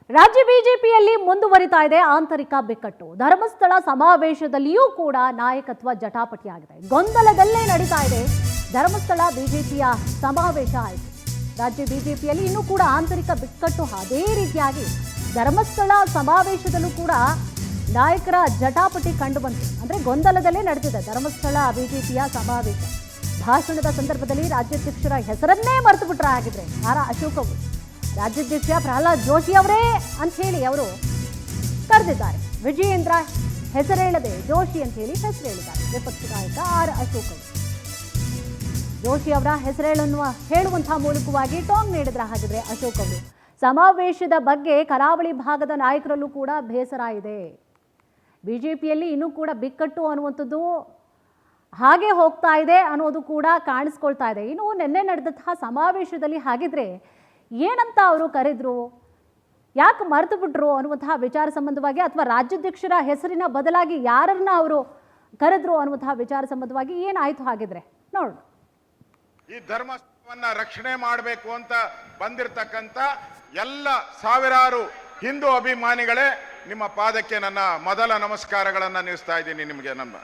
ರಾಜ್ಯ ಬಿಜೆಪಿಯಲ್ಲಿ ಮುಂದುವರಿತಾ ಇದೆ ಆಂತರಿಕ ಬಿಕ್ಕಟ್ಟು. ಧರ್ಮಸ್ಥಳ ಸಮಾವೇಶದಲ್ಲಿಯೂ ಕೂಡ ನಾಯಕತ್ವ ಜಟಾಪಟಿಯಾಗಿದೆ. ಗೊಂದಲದಲ್ಲೇ ನಡೀತಾ ಇದೆ ಧರ್ಮಸ್ಥಳ ಬಿಜೆಪಿಯ ಸಮಾವೇಶ ಆಯಿತು. ರಾಜ್ಯ ಬಿಜೆಪಿಯಲ್ಲಿ ಇನ್ನೂ ಕೂಡ ಆಂತರಿಕ ಬಿಕ್ಕಟ್ಟು ಅದೇ ರೀತಿಯಾಗಿ ಧರ್ಮಸ್ಥಳ ಸಮಾವೇಶದಲ್ಲೂ ಕೂಡ ನಾಯಕರ ಜಟಾಪಟಿ ಕಂಡುಬಂತು. ಅಂದ್ರೆ ಗೊಂದಲದಲ್ಲೇ ನಡೆದಿದೆ ಧರ್ಮಸ್ಥಳ ಬಿಜೆಪಿಯ ಸಮಾವೇಶ. ಭಾಷಣದ ಸಂದರ್ಭದಲ್ಲಿ ರಾಜ್ಯಾಧ್ಯಕ್ಷರ ಹೆಸರನ್ನೇ ಮರೆತು ಬಿಟ್ರೆ ಆಗಿದ್ರೆ ಆರ್ ಅಶೋಕ್ ಅವರು ರಾಜ್ಯಾಧ್ಯಕ್ಷ ಪ್ರಹ್ಲಾದ್ ಜೋಶಿ ಅವರೇ ಅಂತ ಹೇಳಿ ಅವರು ಕರೆದಿದ್ದಾರೆ. ವಿಜಯೇಂದ್ರ ಹೆಸರೇಳದೆ ಜೋಶಿ ಅಂತ ಹೇಳಿ ಹೆಸರು ಹೇಳಿದ್ದಾರೆ ವಿಪಕ್ಷ ನಾಯಕ ಆರ್ ಅಶೋಕ್ ಅವರು. ಜೋಶಿ ಅವರ ಹೆಸರೇಳನ್ನು ಹೇಳುವಂತಹ ಮೂಲಕವಾಗಿ ಟಾಂಗ್ ನೀಡಿದ್ರ ಹಾಗಿದ್ರೆ ಅಶೋಕ್ ಅವರು. ಸಮಾವೇಶದ ಬಗ್ಗೆ ಕರಾವಳಿ ಭಾಗದ ನಾಯಕರಲ್ಲೂ ಕೂಡ ಬೇಸರ ಇದೆ. ಬಿಜೆಪಿಯಲ್ಲಿ ಇನ್ನೂ ಕೂಡ ಬಿಕ್ಕಟ್ಟು ಅನ್ನುವಂಥದ್ದು ಹಾಗೆ ಹೋಗ್ತಾ ಇದೆ ಅನ್ನೋದು ಕೂಡ ಕಾಣಿಸ್ಕೊಳ್ತಾ ಇದೆ. ಇನ್ನು ನಿನ್ನೆ ನಡೆದಂತಹ ಸಮಾವೇಶದಲ್ಲಿ ಹಾಗಿದ್ರೆ ಏನಂತ ಅವರು ಕರೆದ್ರು, ಯಾಕೆ ಮರೆತು ಬಿಟ್ರು ಅನ್ನುವಂತಹ ವಿಚಾರ ಸಂಬಂಧವಾಗಿ ಅಥವಾ ರಾಜ್ಯಾಧ್ಯಕ್ಷರ ಹೆಸರಿನ ಬದಲಾಗಿ ಯಾರನ್ನ ಅವರು ಕರೆದ್ರು ಅನ್ನುವಂತಹ ವಿಚಾರ ಸಂಬಂಧವಾಗಿ ಏನಾಯ್ತು ಹಾಗಿದ್ರೆ ನೋಡೋಣ. ಈ ಧರ್ಮಸ್ಥಳವನ್ನ ರಕ್ಷಣೆ ಮಾಡಬೇಕು ಅಂತ ಬಂದಿರತಕ್ಕಂತ ಎಲ್ಲ ಸಾವಿರಾರು ಹಿಂದೂ ಅಭಿಮಾನಿಗಳೇ, ನಿಮ್ಮ ಪಾದಕ್ಕೆ ನನ್ನ ಮೊದಲ ನಮಸ್ಕಾರಗಳನ್ನು ನೀಡ್ತಾ ಇದ್ದೀನಿ. ನಿಮಗೆ ನಮ್ಮ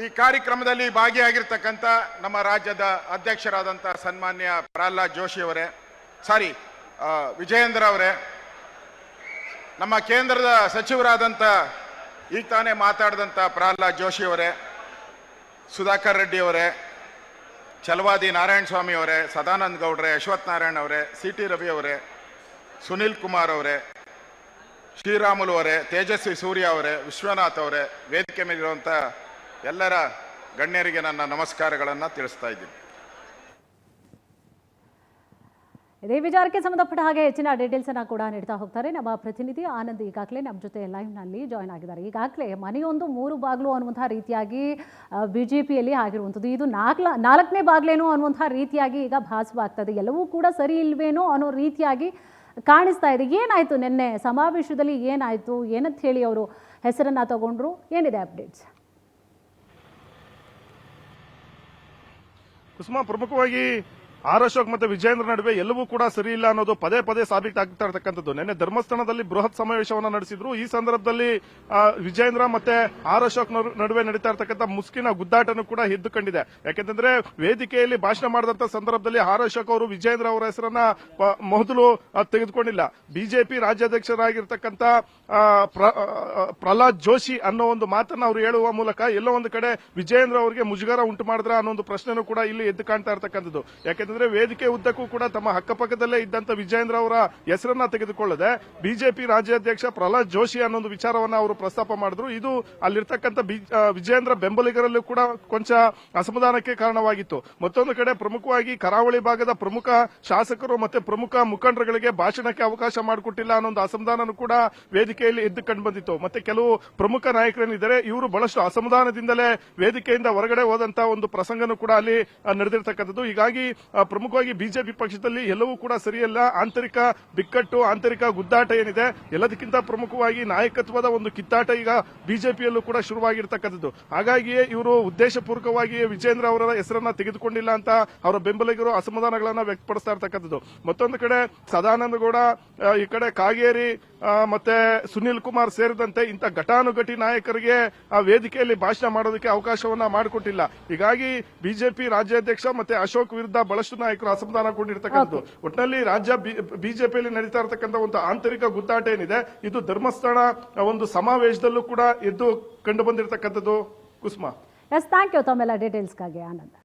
ಈ ಕಾರ್ಯಕ್ರಮದಲ್ಲಿ ಭಾಗಿಯಾಗಿರ್ತಕ್ಕಂಥ ನಮ್ಮ ರಾಜ್ಯದ ಅಧ್ಯಕ್ಷರಾದಂಥ ಸನ್ಮಾನ್ಯ ಪ್ರಹ್ಲಾದ್ ಜೋಶಿ ಅವರೇ, ವಿಜಯೇಂದ್ರ ಅವರೇ, ನಮ್ಮ ಕೇಂದ್ರದ ಸಚಿವರಾದಂಥ ಈಗ ತಾನೇ ಮಾತಾಡಿದಂಥ ಪ್ರಹ್ಲಾದ್ ಜೋಶಿ ಅವರೇ, ಸುಧಾಕರ್ ರೆಡ್ಡಿ ಅವರೇ, ಚಲವಾದಿ ನಾರಾಯಣ ಸ್ವಾಮಿ ಅವರೇ, ಸದಾನಂದ ಗೌಡ್ರೆ, ಅಶ್ವಥ್ ನಾರಾಯಣ ಅವರೇ, ಸಿ ಟಿ ರವಿ ಅವರೇ, ಸುನಿಲ್ ಕುಮಾರ್ ಅವರೇ, ಶ್ರೀರಾಮುಲು ಅವರೇ, ತೇಜಸ್ವಿ ಸೂರ್ಯ ಅವರೇ, ವಿಶ್ವನಾಥ್ ಅವರೇ, ವೇದಿಕೆ ಮೇಲಿರುವಂಥ ಎಲ್ಲರ ಗಣ್ಯರಿಗೆ ನನ್ನ ನಮಸ್ಕಾರಗಳನ್ನು ತಿಳಿಸ್ತಾ ಇದ್ದೀನಿ. ಇದೇ ವಿಚಾರಕ್ಕೆ ಸಂಬಂಧಪಟ್ಟ ಹಾಗೆ ಹೆಚ್ಚಿನ ಡೀಟೇಲ್ಸ್ ಅನ್ನ ಕೂಡ ನೀಡ್ತಾ ಹೋಗ್ತಾರೆ ನಮ್ಮ ಪ್ರತಿನಿಧಿ ಆನಂದ್. ಈಗಾಗಲೇ ನಮ್ಮ ಜೊತೆ ಲೈವ್ ನಲ್ಲಿ ಜಾಯ್ನ್ ಆಗಿದ್ದಾರೆ. ಈಗಾಗಲೇ ಮನೆಯೊಂದು ಮೂರು ಬಾಗಿಲು ಅನ್ನುವಂತಹ ರೀತಿಯಾಗಿ ಬಿಜೆಪಿಯಲ್ಲಿ ಆಗಿರುವಂಥದ್ದು, ಇದು ನಾಲ್ಕನೇ ಬಾಗಿಲೇನೋ ಅನ್ನುವಂತಹ ರೀತಿಯಾಗಿ ಈಗ ಭಾಸವಾಗ್ತದೆ. ಎಲ್ಲವೂ ಕೂಡ ಸರಿ ಇಲ್ವೇನೋ ಅನ್ನೋ ರೀತಿಯಾಗಿ ಕಾಣಿಸ್ತಾ ಇದೆ. ಏನಾಯ್ತು ನಿನ್ನೆ ಸಮಾವೇಶದಲ್ಲಿ, ಏನಾಯ್ತು, ಏನಂತ ಹೇಳಿ ಅವರು ಹೆಸರನ್ನ ತಗೊಂಡ್ರು, ಏನಿದೆ ಅಪ್ಡೇಟ್ಸ್? ಕುಸುಮ, ಪ್ರಮುಖವಾಗಿ ಆರ್ ಅಶೋಕ್ ಮತ್ತೆ ವಿಜಯೇಂದ್ರ ನಡುವೆ ಎಲ್ಲವೂ ಕೂಡ ಸರಿ ಇಲ್ಲ ಅನ್ನೋದು ಪದೇ ಪದೇ ಸಾಬೀತಾಗ್ತಾ ಇರತಕ್ಕಂಥದ್ದು. ನಿನ್ನೆ ಧರ್ಮಸ್ಥಳದಲ್ಲಿ ಬೃಹತ್ ಸಮಾವೇಶವನ್ನು ನಡೆಸಿದ್ರು. ಈ ಸಂದರ್ಭದಲ್ಲಿ ವಿಜಯೇಂದ್ರ ಮತ್ತೆ ಆರ್ ಅಶೋಕ್ ನಡುವೆ ನಡೀತಾ ಇರತಕ್ಕಂಥ ಮುಸ್ಕಿನ ಗುದ್ದಾಟನೂ ಕೂಡ ಎದ್ದು ಕಂಡಿದೆ. ಯಾಕೆಂತಂದ್ರೆ ವೇದಿಕೆಯಲ್ಲಿ ಭಾಷಣ ಮಾಡಿದಂತ ಸಂದರ್ಭದಲ್ಲಿ ಆರ್ ಅಶೋಕ್ ಅವರು ವಿಜಯೇಂದ್ರ ಅವರ ಹೆಸರನ್ನ ಮೊದಲು ತೆಗೆದುಕೊಂಡಿಲ್ಲ. ಬಿಜೆಪಿ ರಾಜ್ಯಾಧ್ಯಕ್ಷರಾಗಿರ್ತಕ್ಕಂಥ ಪ್ರಹ್ಲಾದ್ ಜೋಶಿ ಅನ್ನೋ ಒಂದು ಮಾತನ್ನ ಅವರು ಹೇಳುವ ಮೂಲಕ ಎಲ್ಲೋ ಒಂದು ಕಡೆ ವಿಜಯೇಂದ್ರ ಅವರಿಗೆ ಮುಜುಗರ ಉಂಟು ಮಾಡಿದ್ರ ಅನ್ನೋ ಒಂದು ಪ್ರಶ್ನೆನೂ ಕೂಡ ಇಲ್ಲಿ ಎದ್ದು ಕಾಣ್ತಾ ಇರತಕ್ಕಂಥದ್ದು. ಯಾಕೆಂದ್ರೆ ವೇದಿಕೆ ಉದ್ದಕ್ಕೂ ಕೂಡ ತಮ್ಮ ಅಕ್ಕಪಕ್ಕದಲ್ಲೇ ಇದ್ದಂತ ವಿಜಯೇಂದ್ರ ಅವರ ಹೆಸರನ್ನ ತೆಗೆದುಕೊಳ್ಳದೆ ಬಿಜೆಪಿ ರಾಜ್ಯಾಧ್ಯಕ್ಷ ಪ್ರಹ್ಲಾದ್ ಜೋಶಿ ಅನ್ನೋ ಒಂದು ವಿಚಾರವನ್ನ ಅವರು ಪ್ರಸ್ತಾಪ ಮಾಡಿದ್ರು. ಇದು ಅಲ್ಲಿರ್ತಕ್ಕಂಥ ವಿಜಯೇಂದ್ರ ಬೆಂಬಲಿಗರಲ್ಲೂ ಕೂಡ ಕೊಂಚ ಅಸಮಾಧಾನಕ್ಕೆ ಕಾರಣವಾಗಿತ್ತು. ಮತ್ತೊಂದು ಕಡೆ ಪ್ರಮುಖವಾಗಿ ಕರಾವಳಿ ಭಾಗದ ಪ್ರಮುಖ ಶಾಸಕರು ಮತ್ತೆ ಪ್ರಮುಖ ಮುಖಂಡರುಗಳಿಗೆ ಭಾಷಣಕ್ಕೆ ಅವಕಾಶ ಮಾಡಿಕೊಟ್ಟಿಲ್ಲ ಅನ್ನೋ ಒಂದು ಅಸಮಾಧಾನನೂ ಕೂಡ ವೇದಿಕೆಯಲ್ಲಿ ಎದ್ದು ಕಂಡು ಬಂದಿತ್ತು. ಮತ್ತೆ ಕೆಲವು ಪ್ರಮುಖ ನಾಯಕರೇನಿದ್ದಾರೆ ಇವರು ಬಹಳಷ್ಟು ಅಸಮಾಧಾನದಿಂದಲೇ ವೇದಿಕೆಯಿಂದ ಹೊರಗಡೆ ಹೋದಂತ ಒಂದು ಪ್ರಸಂಗನೂ ಕೂಡ ಅಲ್ಲಿ ನಡೆದಿರತಕ್ಕಂಥದ್ದು. ಹೀಗಾಗಿ ಪ್ರಮುಖವಾಗಿ ಬಿಜೆಪಿ ಪಕ್ಷದಲ್ಲಿ ಎಲ್ಲವೂ ಕೂಡ ಸರಿಯಲ್ಲ. ಆಂತರಿಕ ಬಿಕ್ಕಟ್ಟು, ಆಂತರಿಕ ಗುದ್ದಾಟ ಏನಿದೆ, ಎಲ್ಲದಕ್ಕಿಂತ ಪ್ರಮುಖವಾಗಿ ನಾಯಕತ್ವದ ಒಂದು ಕಿತ್ತಾಟ ಈಗ ಬಿಜೆಪಿಯಲ್ಲೂ ಕೂಡ ಶುರುವಾಗಿರ್ತಕ್ಕಂಥದ್ದು. ಹಾಗಾಗಿಯೇ ಇವರು ಉದ್ದೇಶಪೂರ್ವಕವಾಗಿ ವಿಜೇಂದ್ರ ಅವರ ಹೆಸರನ್ನ ತೆಗೆದುಕೊಂಡಿಲ್ಲ ಅಂತ ಅವರ ಬೆಂಬಲಿಗರು ಅಸಮಾಧಾನಗಳನ್ನ ವ್ಯಕ್ತಪಡಿಸ್ತಾ ಇರ್ತಕ್ಕಂಥದ್ದು. ಮತ್ತೊಂದು ಕಡೆ ಸದಾನಂದ ಗೌಡ, ಈ ಕಡೆ ಕಾಗೇರಿ ಮತ್ತೆ ಸುನಿಲ್ ಕುಮಾರ್ ಸೇರಿದಂತೆ ಇಂಥ ಘಟಾನುಘಟಿ ನಾಯಕರಿಗೆ ಆ ವೇದಿಕೆಯಲ್ಲಿ ಭಾಷಣ ಮಾಡೋದಕ್ಕೆ ಅವಕಾಶವನ್ನ ಮಾಡಿಕೊಟ್ಟಿಲ್ಲ. ಹೀಗಾಗಿ ಬಿಜೆಪಿ ರಾಜ್ಯಾಧ್ಯಕ್ಷ ಮತ್ತೆ ಅಶೋಕ್ ವಿರುದ್ಧ ಬಹಳಷ್ಟು ನಾಯಕರು ಅಸಮಾಧಾನಗೊಂಡಿರ್ತಕ್ಕಂಥದ್ದು. ಒಟ್ಟಿನಲ್ಲಿ ರಾಜ್ಯ ಬಿಜೆಪಿಯಲ್ಲಿ ನಡೀತಾ ಇರತಕ್ಕಂಥ ಒಂದು ಆಂತರಿಕ ಗುದ್ದಾಟ ಏನಿದೆ, ಇದು ಧರ್ಮಸ್ಥಳ ಒಂದು ಸಮಾವೇಶದಲ್ಲೂ ಕೂಡ ಎದ್ದು ಕಂಡು ಬಂದಿರತಕ್ಕಂಥದ್ದು. ಕುಸುಮ, ಎಸ್, ಥ್ಯಾಂಕ್ ಯು ತಮ್ಮೆಲ್ಲ ಡೀಟೇಲ್ಸ್ಗಾಗಿ ಆನಂದ್.